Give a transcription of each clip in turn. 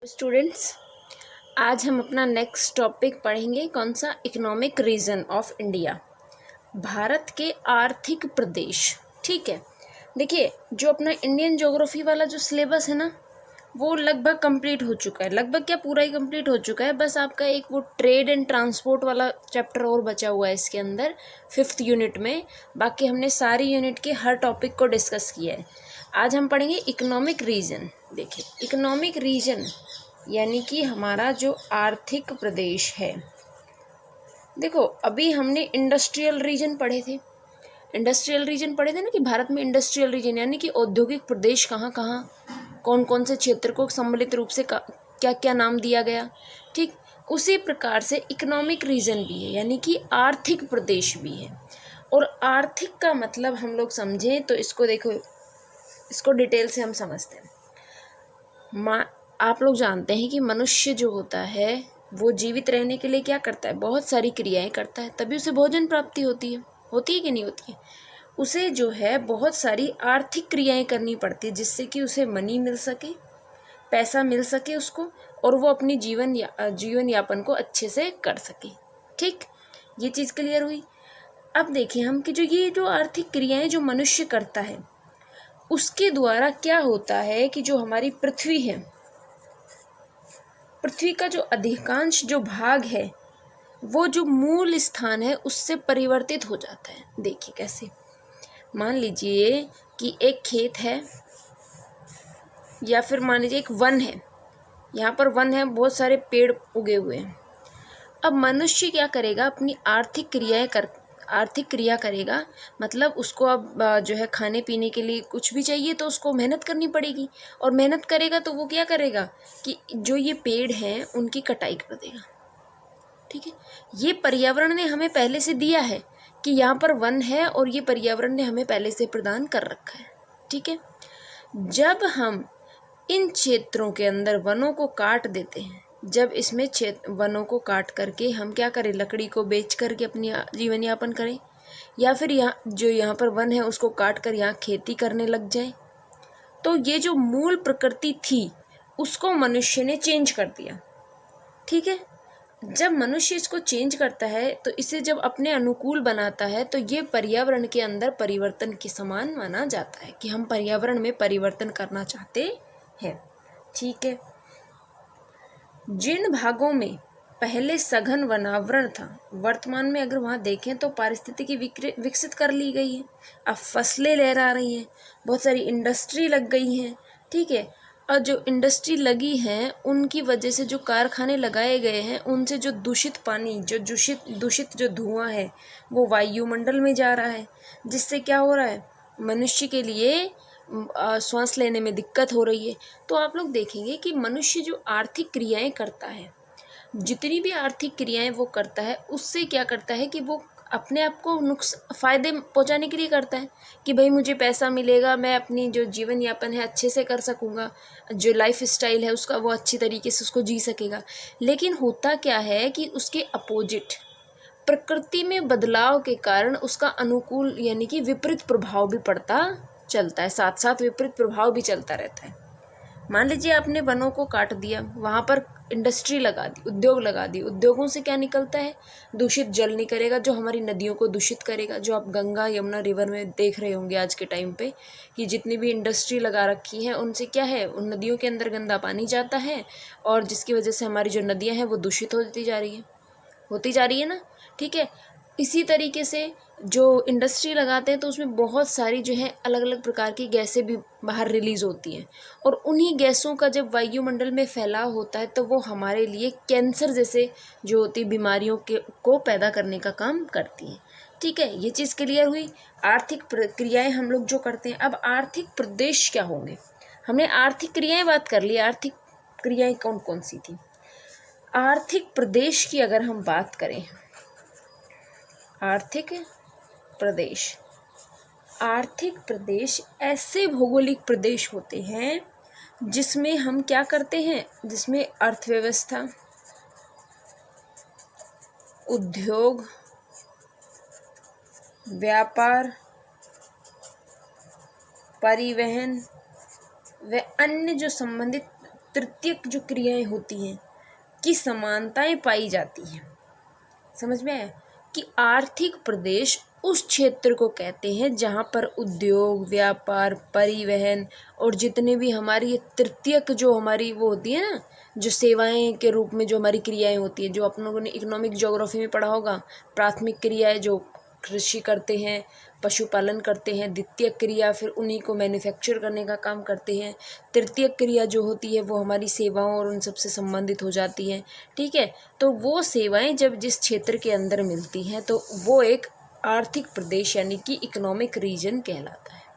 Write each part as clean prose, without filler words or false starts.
Students, आज हम अपना नेक्स्ट टॉपिक पढ़ेंगे। कौन सा? Economic region of India, Bharat के आर्थिक प्रदेश। ठीक है, देखिए जो अपना इंडियन ज्योग्राफी वाला जो सिलेबस है ना, वो लगभग कंप्लीट हो चुका है। लगभग क्या, पूरा ही कंप्लीट हो चुका है। बस आपका एक वो ट्रेड एंड ट्रांसपोर्ट वाला चैप्टर और बचा हुआ है इसके अंदर 5th यूनिट में। बाकी हमने सारी यूनिट के हर टॉपिक को डिस्कस किया है। आज हम पढ़ेंगे इकोनॉमिक रीजन। देखिए, इकोनॉमिक रीजन यानी कि हमारा जो आर्थिक प्रदेश है। देखो, अभी हमने इंडस्ट्रियल रीजन पढ़े थे। इंडस्ट्रियल रीजन पढ़े थे ना, कि भारत में इंडस्ट्रियल रीजन यानी कि औद्योगिक प्रदेश कहाँ कहाँ, कौन कौन से क्षेत्र को सम्मिलित रूप से क्या क्या नाम दिया गया। ठीक उसी प्रकार से इकोनॉमिक रीजन भी है, यानी कि आर्थिक प्रदेश भी है। और आर्थिक का मतलब हम लोग समझें तो इसको देखो, इसको डिटेल से हम समझते हैं। आप लोग जानते हैं कि मनुष्य जो होता है वो जीवित रहने के लिए क्या करता है? बहुत सारी क्रियाएं करता है, तभी उसे भोजन प्राप्ति होती है कि नहीं होती है? उसे जो है बहुत सारी आर्थिक क्रियाएं करनी पड़ती है, जिससे कि उसे मनी मिल सके, पैसा मिल सके उसको, और वो अपनी जीवन यापन को अच्छे से कर सके। ठीक, ये चीज़ क्लियर हुई। अब देखें हम कि जो आर्थिक क्रियाएं जो मनुष्य करता है, उसके द्वारा क्या होता है कि जो हमारी पृथ्वी है, पृथ्वी का जो अधिकांश जो भाग है, वो जो मूल स्थान है उससे परिवर्तित हो जाता है। देखिए कैसे, मान लीजिए कि एक खेत है, या फिर मान लीजिए एक वन है। यहाँ पर वन है, बहुत सारे पेड़ उगे हुए हैं। अब मनुष्य क्या करेगा? अपनी आर्थिक क्रिया करेगा। मतलब उसको अब जो है खाने पीने के लिए कुछ भी चाहिए तो उसको मेहनत करनी पड़ेगी, और मेहनत करेगा तो वो क्या करेगा कि जो ये पेड़ हैं उनकी कटाई कर देगा। ठीक है, ये पर्यावरण ने हमें पहले से दिया है कि यहाँ पर वन है, और ये पर्यावरण ने हमें पहले से प्रदान कर रखा है। ठीक है, जब हम इन क्षेत्रों के अंदर वनों को काट देते हैं, जब इसमें वनों को काट करके हम क्या करें? लकड़ी को बेच करके अपनी जीवन यापन करें, या फिर यहाँ पर वन है उसको काट कर यहाँ खेती करने लग जाए, तो ये जो मूल प्रकृति थी उसको मनुष्य ने चेंज कर दिया। ठीक है, जब मनुष्य इसको चेंज करता है तो इसे जब अपने अनुकूल बनाता है, तो ये पर्यावरण के अंदर परिवर्तन के समान माना जाता है कि हम पर्यावरण में परिवर्तन करना चाहते हैं। ठीक है, जिन भागों में पहले सघन वनावरण था, वर्तमान में अगर वहाँ देखें तो पारिस्थितिकी विकसित कर ली गई है। अब फसलें लहरा रही हैं, बहुत सारी इंडस्ट्री लग गई हैं। ठीक है, और जो इंडस्ट्री लगी हैं उनकी वजह से जो कारखाने लगाए गए हैं, उनसे जो दूषित पानी, जो दूषित जो धुआं है, वो वायुमंडल में जा रहा है, जिससे क्या हो रहा है? मनुष्य के लिए श्वास लेने में दिक्कत हो रही है। तो आप लोग देखेंगे कि मनुष्य जो आर्थिक क्रियाएं करता है, जितनी भी आर्थिक क्रियाएं वो करता है, उससे क्या करता है कि वो अपने आप को फ़ायदे पहुंचाने के लिए करता है कि भाई मुझे पैसा मिलेगा, मैं अपनी जो जीवन यापन है अच्छे से कर सकूँगा, जो लाइफ स्टाइल है उसका वो अच्छी तरीके से उसको जी सकेगा। लेकिन होता क्या है कि उसके अपोजिट प्रकृति में बदलाव के कारण उसका अनुकूल यानी कि विपरीत प्रभाव भी पड़ता चलता है, साथ साथ विपरीत प्रभाव भी चलता रहता है। मान लीजिए आपने वनों को काट दिया, वहाँ पर इंडस्ट्री लगा दी, उद्योग लगा दी। उद्योगों से क्या निकलता है? दूषित जल निकलेगा, जो हमारी नदियों को दूषित करेगा। जो आप गंगा यमुना रिवर में देख रहे होंगे आज के टाइम पे कि जितनी भी इंडस्ट्री लगा रखी है, उनसे क्या है? उन नदियों के अंदर गंदा पानी जाता है, और जिसकी वजह से हमारी जो नदियाँ हैं वो दूषित होती जा रही है ना। ठीक है, इसी तरीके से जो इंडस्ट्री लगाते हैं तो उसमें बहुत सारी जो है अलग अलग प्रकार की गैसें भी बाहर रिलीज़ होती हैं, और उन्हीं गैसों का जब वायुमंडल में फैलाव होता है तो वो हमारे लिए कैंसर जैसे जो होती बीमारियों को पैदा करने का काम करती हैं। ठीक है, ये चीज़ क्लियर हुई। आर्थिक क्रियाएं हम लोग जो करते हैं। अब आर्थिक प्रदेश क्या होंगे? हमने आर्थिक क्रियाएं बात कर ली। आर्थिक क्रियाएं कौन कौन सी थी? आर्थिक प्रदेश की अगर हम बात करें, आर्थिक प्रदेश ऐसे भौगोलिक प्रदेश होते हैं जिसमें हम क्या करते हैं? जिसमें अर्थव्यवस्था, उद्योग, व्यापार, परिवहन व अन्य जो संबंधित तृतीयक जो क्रियाएं होती हैं की समानताएं पाई जाती हैं। समझ में आया कि आर्थिक प्रदेश उस क्षेत्र को कहते हैं जहाँ पर उद्योग, व्यापार, परिवहन और जितने भी हमारी ये तृतीयक जो हमारी वो होती है ना, जो सेवाएं के रूप में जो हमारी क्रियाएं होती हैं, जो आप लोगों ने इकोनॉमिक ज्योग्राफी में पढ़ा होगा। प्राथमिक क्रियाएं जो कृषि करते हैं, पशुपालन करते हैं। द्वितीय क्रिया फिर उन्हीं को मैन्युफैक्चर करने का काम करते हैं। तृतीय क्रिया जो होती है वो हमारी सेवाओं और उन सब से संबंधित हो जाती है। ठीक है, तो वो सेवाएं जब जिस क्षेत्र के अंदर मिलती हैं तो वो एक आर्थिक प्रदेश यानी कि इकोनॉमिक रीजन कहलाता है।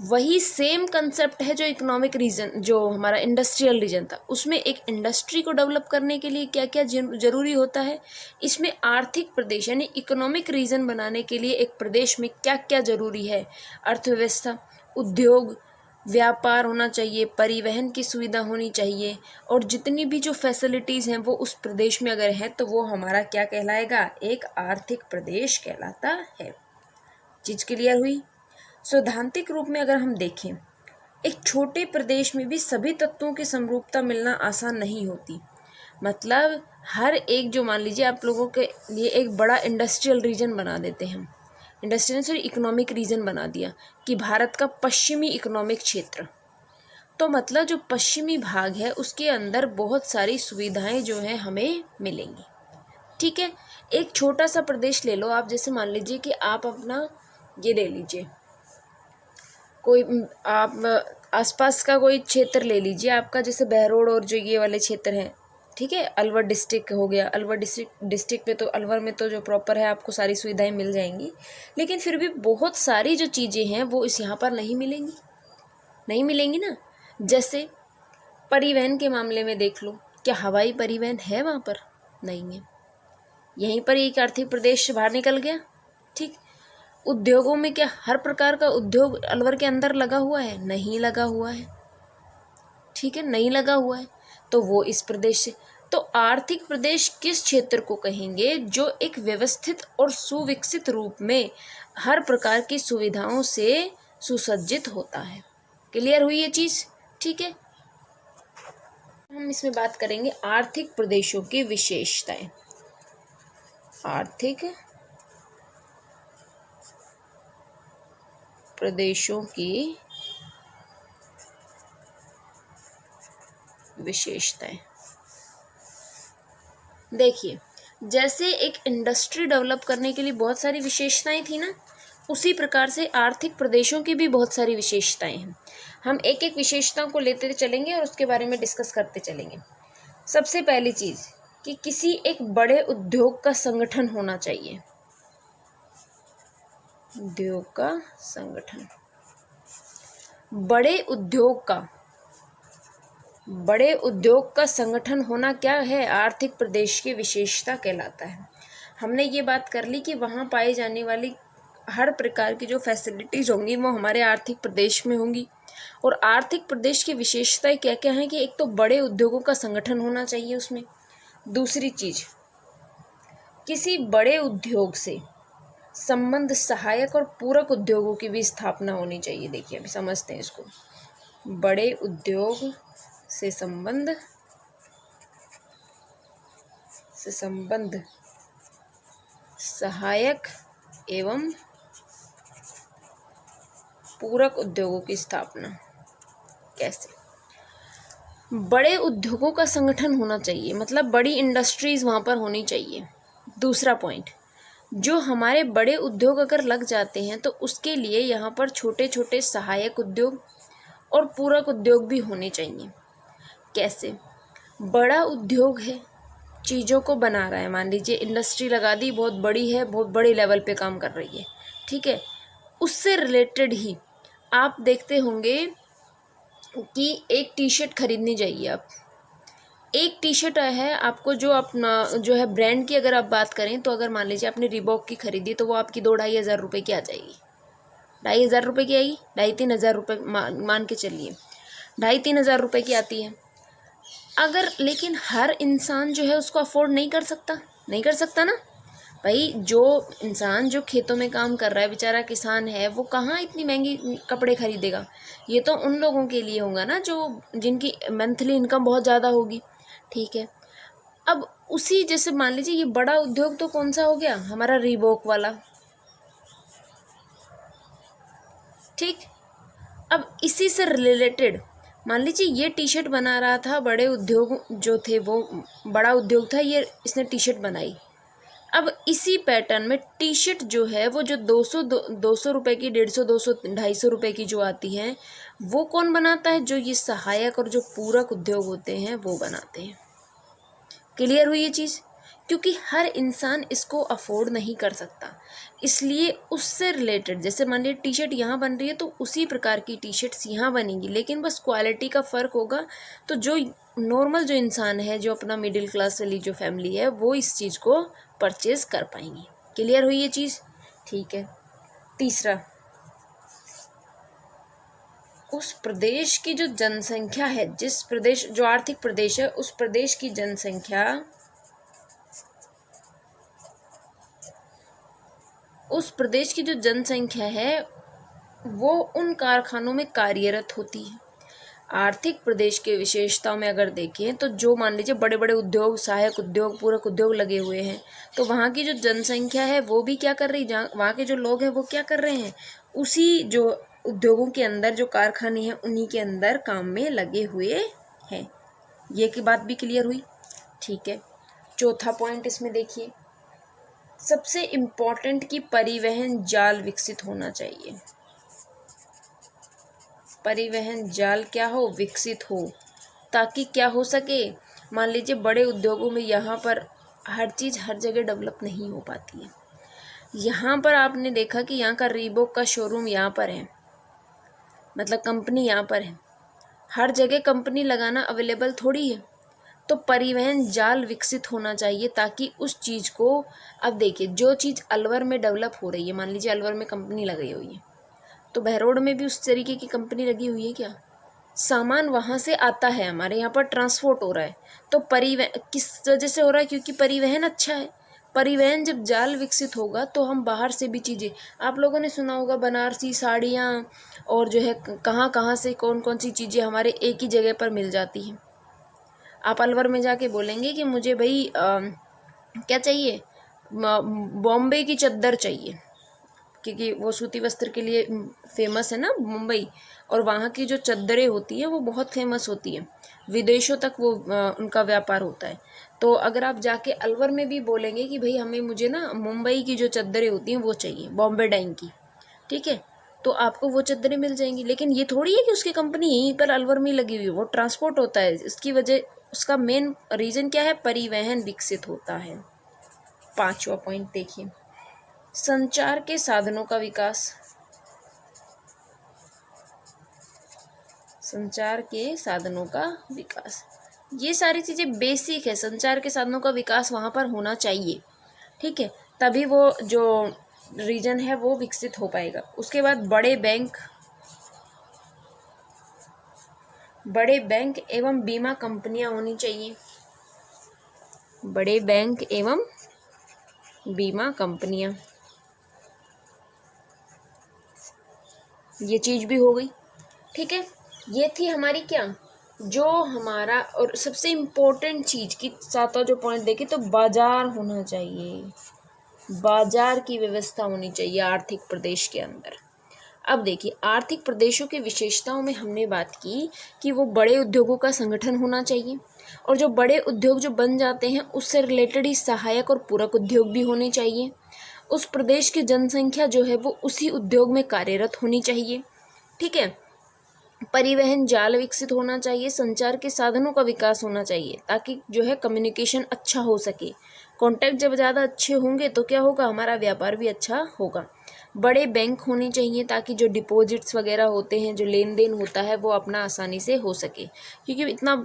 वही सेम कंसेप्ट है जो इकोनॉमिक रीजन, जो हमारा इंडस्ट्रियल रीजन था, उसमें एक इंडस्ट्री को डेवलप करने के लिए क्या क्या जरूरी होता है। इसमें आर्थिक प्रदेश यानी इकोनॉमिक रीजन बनाने के लिए एक प्रदेश में क्या क्या जरूरी है। अर्थव्यवस्था, उद्योग, व्यापार होना चाहिए, परिवहन की सुविधा होनी चाहिए, और जितनी भी जो फैसिलिटीज़ हैं वो उस प्रदेश में अगर है तो वो हमारा क्या कहलाएगा, एक आर्थिक प्रदेश कहलाता है। चीज़ क्लियर हुई। सैद्धांतिक रूप में अगर हम देखें, एक छोटे प्रदेश में भी सभी तत्वों की समरूपता मिलना आसान नहीं होती। मतलब हर एक, जो मान लीजिए आप लोगों के लिए एक बड़ा इंडस्ट्रियल रीजन बना देते हैं, इंडस्ट्रियल से इकोनॉमिक रीजन बना दिया कि भारत का पश्चिमी इकोनॉमिक क्षेत्र, तो मतलब जो पश्चिमी भाग है उसके अंदर बहुत सारी सुविधाएं जो हैं हमें मिलेंगी। ठीक है, एक छोटा सा प्रदेश ले लो आप, जैसे मान लीजिए कि आप अपना ये ले लीजिए, कोई आप आसपास का कोई क्षेत्र ले लीजिए आपका, जैसे बहरोड और जो ये वाले क्षेत्र हैं। ठीक है, अलवर डिस्ट्रिक्ट हो गया। अलवर डिस्ट्रिक्ट में तो, अलवर में तो जो प्रॉपर है आपको सारी सुविधाएं मिल जाएंगी, लेकिन फिर भी बहुत सारी जो चीज़ें हैं वो इस यहाँ पर नहीं मिलेंगी ना। जैसे परिवहन के मामले में देख लो, क्या हवाई परिवहन है वहाँ पर? नहीं है। यहीं पर एक आर्थिक प्रदेश बाहर निकल गया। ठीक, उद्योगों में क्या हर प्रकार का उद्योग अलवर के अंदर लगा हुआ है? नहीं लगा हुआ है। ठीक है, नहीं लगा हुआ है, तो वो इस प्रदेश से। तो आर्थिक प्रदेश किस क्षेत्र को कहेंगे जो एक व्यवस्थित और सुविकसित रूप में हर प्रकार की सुविधाओं से सुसज्जित होता है। क्लियर हुई ये चीज़? ठीक है, हम इसमें बात करेंगे आर्थिक प्रदेशों की विशेषताएं। आर्थिक प्रदेशों की विशेषताएं। देखिए, जैसे एक इंडस्ट्री डेवलप करने के लिए बहुत सारी विशेषताएं थी ना, उसी प्रकार से आर्थिक प्रदेशों की भी बहुत सारी विशेषताएं हैं। हम एक एक विशेषताओं को लेते चलेंगे और उसके बारे में डिस्कस करते चलेंगे। सबसे पहली चीज़ कि किसी एक बड़े उद्योग का संगठन होना चाहिए। उद्योग का संगठन, बड़े उद्योग का संगठन होना क्या है? आर्थिक प्रदेश की विशेषता कहलाता है। हमने ये बात कर ली कि वहाँ पाई जाने वाली हर प्रकार की जो फैसिलिटीज़ होंगी वो हमारे आर्थिक प्रदेश में होंगी। और आर्थिक प्रदेश की विशेषताएं क्या क्या हैं कि एक तो बड़े उद्योगों का संगठन होना चाहिए उसमें। दूसरी चीज़, किसी बड़े उद्योग से संबंध सहायक और पूरक उद्योगों की भी स्थापना होनी चाहिए। देखिए, अभी समझते हैं इसको। बड़े उद्योग से संबंध सहायक एवं पूरक उद्योगों की स्थापना। कैसे? बड़े उद्योगों का संगठन होना चाहिए, मतलब बड़ी इंडस्ट्रीज वहाँ पर होनी चाहिए। दूसरा पॉइंट, जो हमारे बड़े उद्योग अगर लग जाते हैं तो उसके लिए यहाँ पर छोटे छोटे सहायक उद्योग और पूरक उद्योग भी होने चाहिए। कैसे? बड़ा उद्योग है, चीज़ों को बना रहा है, मान लीजिए इंडस्ट्री लगा दी, बहुत बड़ी है, बहुत बड़े लेवल पे काम कर रही है। ठीक है, उससे रिलेटेड ही आप देखते होंगे कि एक टी शर्ट खरीदनी चाहिए। आप एक टी शर्ट है आपको, जो अपना जो है ब्रांड की अगर आप बात करें तो अगर मान लीजिए आपने रिबॉक की खरीदी तो वो आपकी 2-2.5 हज़ार रुपये की आ जाएगी। 2.5 हज़ार रुपये की आएगी, 2.5-3 हज़ार रुपये मान के चलिए, 2.5-3 हज़ार रुपये की आती है। अगर लेकिन हर इंसान जो है उसको अफोर्ड नहीं कर सकता ना। भाई जो इंसान जो खेतों में काम कर रहा है, बेचारा किसान है, वो कहाँ इतनी महंगी कपड़े खरीदेगा। ये तो उन लोगों के लिए होगा ना जो जिनकी मंथली इनकम बहुत ज़्यादा होगी। ठीक है, अब उसी जैसे मान लीजिए ये बड़ा उद्योग तो कौन सा हो गया, हमारा रीबॉक वाला। ठीक, अब इसी से रिलेटेड मान लीजिए ये टी शर्ट बना रहा था, बड़े उद्योग जो थे वो बड़ा उद्योग था, ये इसने टी शर्ट बनाई। अब इसी पैटर्न में टी शर्ट जो है वो जो 200 रुपए की, 150, 200, 250 रुपए की जो आती है, वो कौन बनाता है, जो ये सहायक और जो पूरक उद्योग होते हैं वो बनाते हैं। क्लियर हुई ये चीज़, क्योंकि हर इंसान इसको अफोर्ड नहीं कर सकता, इसलिए उससे रिलेटेड जैसे मान लीजिए टी शर्ट यहाँ बन रही है तो उसी प्रकार की टी शर्ट्स यहाँ बनेंगी, लेकिन बस क्वालिटी का फ़र्क होगा। तो जो नॉर्मल जो इंसान है, जो अपना मिडिल क्लास वाली जो फैमिली है, वो इस चीज़ को परचेज कर पाएंगी। क्लियर हुई ये चीज़, ठीक है। तीसरा, उस प्रदेश की जो जनसंख्या है, जिस प्रदेश जो आर्थिक प्रदेश है, उस प्रदेश की जनसंख्या उस प्रदेश की जो जनसंख्या है वो उन कारखानों में कार्यरत होती है। आर्थिक प्रदेश के विशेषताओं में अगर देखें तो जो मान लीजिए बड़े बड़े उद्योग, सहायक उद्योग, पूरक उद्योग लगे हुए हैं, तो वहाँ की जो जनसंख्या है वो भी क्या कर रही है, जहाँ वहाँ के जो लोग हैं वो क्या कर रहे हैं, उसी जो उद्योगों के अंदर जो कारखाने हैं उन्हीं के अंदर काम में लगे हुए हैं। ये की बात भी क्लियर हुई, ठीक है। चौथा पॉइंट इसमें देखिए, सबसे इम्पोर्टेंट कि परिवहन जाल विकसित होना चाहिए। परिवहन जाल क्या हो, विकसित हो, ताकि क्या हो सके, मान लीजिए बड़े उद्योगों में यहाँ पर हर चीज़ हर जगह डेवलप नहीं हो पाती है। यहाँ पर आपने देखा कि यहाँ का रीबॉक का शोरूम यहाँ पर है, मतलब कंपनी यहाँ पर है, हर जगह कंपनी लगाना अवेलेबल थोड़ी है। तो परिवहन जाल विकसित होना चाहिए ताकि उस चीज़ को, अब देखिए जो चीज़ अलवर में डेवलप हो रही है, मान लीजिए अलवर में कंपनी लगाई हुई है, तो बहरोड में भी उस तरीके की कंपनी लगी हुई है क्या, सामान वहाँ से आता है, हमारे यहाँ पर ट्रांसपोर्ट हो रहा है। तो परिवहन किस वजह से हो रहा है, क्योंकि परिवहन अच्छा है। परिवहन जब जाल विकसित होगा तो हम बाहर से भी चीज़ें, आप लोगों ने सुना होगा बनारसी साड़ियाँ और जो है कहाँ कहाँ से कौन कौन सी चीज़ें हमारे एक ही जगह पर मिल जाती हैं। आप अलवर में जाके बोलेंगे कि मुझे भाई क्या चाहिए, बॉम्बे की चद्दर चाहिए, क्योंकि वो सूती वस्त्र के लिए फेमस है ना मुंबई, और वहाँ की जो चद्दरें होती हैं वो बहुत फेमस होती हैं, विदेशों तक वो उनका व्यापार होता है। तो अगर आप जाके अलवर में भी बोलेंगे कि भाई हमें मुझे ना मुंबई की जो चद्दरें होती हैं वो चाहिए, बॉम्बे डाइंग की, ठीक है, तो आपको वो चद्दरें मिल जाएंगी। लेकिन ये थोड़ी है कि उसकी कंपनी यहीं पर अलवर में लगी हुई है, वो ट्रांसपोर्ट होता है। इसकी वजह, उसका मेन रीज़न क्या है, परिवहन विकसित होता है। पांचवा पॉइंट देखिए, संचार के साधनों का विकास। संचार के साधनों का विकास, ये सारी चीज़ें बेसिक है, संचार के साधनों का विकास वहाँ पर होना चाहिए, ठीक है, तभी वो जो रीजन है वो विकसित हो पाएगा। उसके बाद बड़े बैंक एवं बीमा कंपनियां होनी चाहिए। बड़े बैंक एवं बीमा कंपनियां, ये चीज़ भी हो गई, ठीक है। ये थी हमारी क्या, जो हमारा, और सबसे इम्पोर्टेंट चीज़ की सातवां जो पॉइंट देखे तो बाजार होना चाहिए, बाजार की व्यवस्था होनी चाहिए आर्थिक प्रदेश के अंदर। अब देखिए, आर्थिक प्रदेशों की विशेषताओं में हमने बात की कि वो बड़े उद्योगों का संगठन होना चाहिए, और जो बड़े उद्योग जो बन जाते हैं उससे रिलेटेड ही सहायक और पूरक उद्योग भी होने चाहिए। उस प्रदेश की जनसंख्या जो है वो उसी उद्योग में कार्यरत होनी चाहिए, ठीक है। परिवहन जाल विकसित होना चाहिए, संचार के साधनों का विकास होना चाहिए ताकि जो है कम्युनिकेशन अच्छा हो सके। कॉन्टैक्ट जब ज़्यादा अच्छे होंगे तो क्या होगा, हमारा व्यापार भी अच्छा होगा। बड़े बैंक होने चाहिए ताकि जो डिपॉजिट्स वगैरह होते हैं, जो लेन देन होता है वो अपना आसानी से हो सके, क्योंकि इतना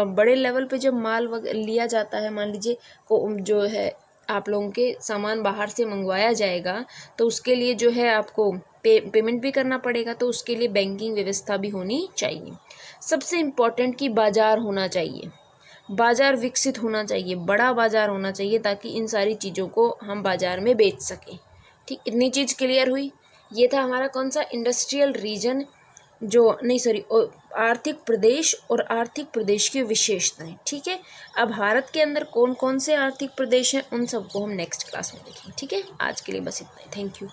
बड़े लेवल पे जब माल लिया जाता है, मान लीजिए को जो है आप लोगों के सामान बाहर से मंगवाया जाएगा, तो उसके लिए जो है आपको पेमेंट भी करना पड़ेगा, तो उसके लिए बैंकिंग व्यवस्था भी होनी चाहिए। सबसे इम्पोर्टेंट कि बाजार होना चाहिए, बाज़ार विकसित होना चाहिए, बड़ा बाज़ार होना चाहिए ताकि इन सारी चीज़ों को हम बाज़ार में बेच सकें। ठीक, इतनी चीज़ क्लियर हुई। ये था हमारा कौन सा इंडस्ट्रियल रीजन, जो नहीं सॉरी आर्थिक प्रदेश और आर्थिक प्रदेश की विशेषताएं। ठीक है, अब भारत के अंदर कौन कौन से आर्थिक प्रदेश हैं उन सबको हम नेक्स्ट क्लास में देखेंगे। ठीक है, आज के लिए बस इतना ही। Thank you.